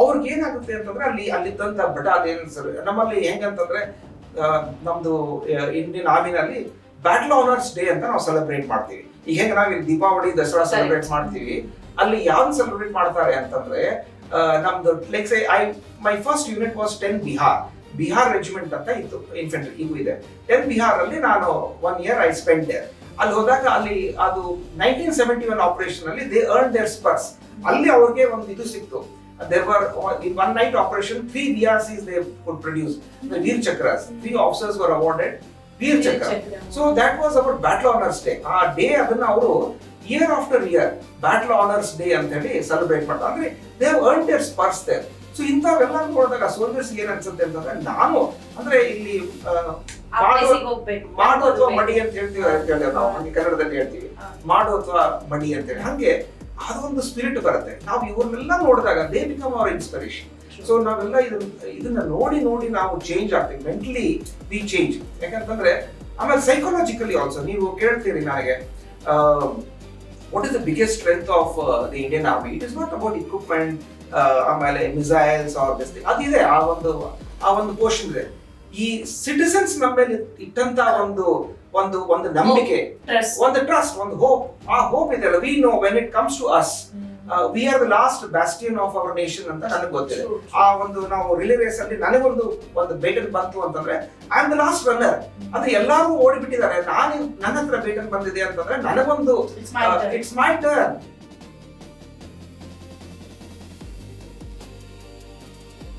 ಅವ್ರಿಗೆ ಏನಾಗುತ್ತೆ ಅಂತಂದ್ರೆ ಅಲ್ಲಿದ್ದಂತ ಅದೇನು ನಮ್ಮಲ್ಲಿ ಹೆಂಗಂತಂದ್ರೆ ನಮ್ದು ಇಂಡಿಯನ್ ಆರ್ಮಿನಲ್ಲಿ ಬ್ಯಾಟಲ್ ಆನರ್ಸ್ ಡೇ ಅಂತ ನಾವು ಸೆಲೆಬ್ರೇಟ್ ಮಾಡ್ತೀವಿ. ಈಗ ಹೆಂಗ ನಾವು ದೀಪಾವಳಿ ದಸರಾ ಸೆಲೆಬ್ರೇಟ್ ಮಾಡ್ತೀವಿ, ಅಲ್ಲಿ ಯಾವ್ದು ಸೆಲೆಬ್ರೇಟ್ ಮಾಡ್ತಾರೆ ಅಂತಂದ್ರೆ ನಮ್ದು like say my first unit was 10 Bihar regiment ಅಂತ ಇತ್ತು, ಇನ್ಫೆಂಟ್ರಿ ಈಗೂ ಇದೆ. 10 ಬಿಹಾರ್ ಅಲ್ಲಿ ನಾನು 1 year ಐ ಸ್ಪೆಂಡ್ ದೇರ್. ಅಲ್ಲಿ ಹೋದಾಗ ಅಲ್ಲಿ ಅದು 1971 ಆಪರೇಷನ್ ಅಲ್ಲಿ ದೇ ಅರ್ನ್ ದೇರ್ ಸ್ಪರ್ಸ್. ಅಲ್ಲಿ ಅವ್ರಿಗೆ ಒಂದು ಇದು ಸಿಕ್ತು. There were in one night operation 3 VRCs they could produce, the Veer Chakras. 3 officers were awarded Veer Chakra. So that was our Battle Honors Day. ಆ ಡೇ ಅದನ್ನ ಅವರು year after year Battle Honors Day ಅಂತ ಹೇಳಿ celebrate ಮಾಡ್ತಾರೆ. ಅಂದ್ರೆ they have earned their spurs there. So ಇಂಥವೆಲ್ಲ ನೋಡಿದಾಗ soldiers ಏನ್ ಅನ್ಸುತ್ತೆ ಅಂತಂದ್ರೆ ನಾನು ಅಂದ್ರೆ ಇಲ್ಲಿ ಮಾಡು ಅಥವಾ ಮಡಿ ಅಂತ ಹೇಳ್ತೀವಿ ನಾವು, ಹಂಗೆ ಕನ್ನಡದಲ್ಲಿ ಹೇಳ್ತೀವಿ ಮಾಡು ಅಥವಾ ಮಡಿ ಅಂತ ಹೇಳಿ. ಹಂಗೆ ಅದೊಂದು ಸ್ಪಿರಿಟ್ ಬರುತ್ತೆ. ನಾವು ಇವ್ರನ್ನೆಲ್ಲ ನೋಡಿದಾಗ they become our inspiration. So ನಾವೆಲ್ಲ ಇದನ್ನ ನೋಡಿ ನಾವು ಚೇಂಜ್ ಆಗ್ತೀವಿ, ಮೆಂಟಲಿ ವಿ ಚೇಂಜ್. ಯಾಕಂತಂದ್ರೆ ಆಮೇಲೆ ಸೈಕಾಲಜಿಕಲಿ ಆಲ್ಸೋ ನೀವು ಕೇಳ್ತೀರಿ ನನಗೆ what is the biggest strength of the Indian army. It is not about equipment, ಆಮೇಲೆ ಮಿಸೈಲ್ಸ್ ಆರ್ ದಿಸ್ ಥಿಂಗ್, ಅದಿದೆ, ಆ ಒಂದು ಪೋರ್ಷನ್ ಇದೆ. ಈ ಸಿಟಿಸನ್ಸ್ ನಮ್ಮ ಮೇಲೆ ಇಟ್ಟಂತ ಒಂದು ನಂಬಿಕೆ, ಒಂದು ಟ್ರಸ್ಟ್, ಒಂದು ಹೋಪ್. ಆ ಹೋಪ್ ಇದೆಯಲ್ಲ, we know when it comes to us we are the last bastion of our nation ಅಂತ ನನಗೆ ಗೊತ್ತಿದೆ. ಆ ಒಂದು ನಾವು ರಿಲೇ ರೇಸ್ ಅಲ್ಲಿ ನನಗೊಂದು ಬೇಟನ್ ಬಂತು ಅಂತಂದ್ರೆ I am the last runner. ಅಂದ್ರೆ ಎಲ್ಲರೂ ಓಡಿಬಿಟ್ಟಿದ್ದಾರೆ, ನನ್ನ ಹತ್ರ ಬೇಟನ್ ಬಂದಿದೆ ಅಂತಂದ್ರೆ ನನಗೊಂದು ಇಟ್ಸ್ ಮೈ ಟರ್ನ್.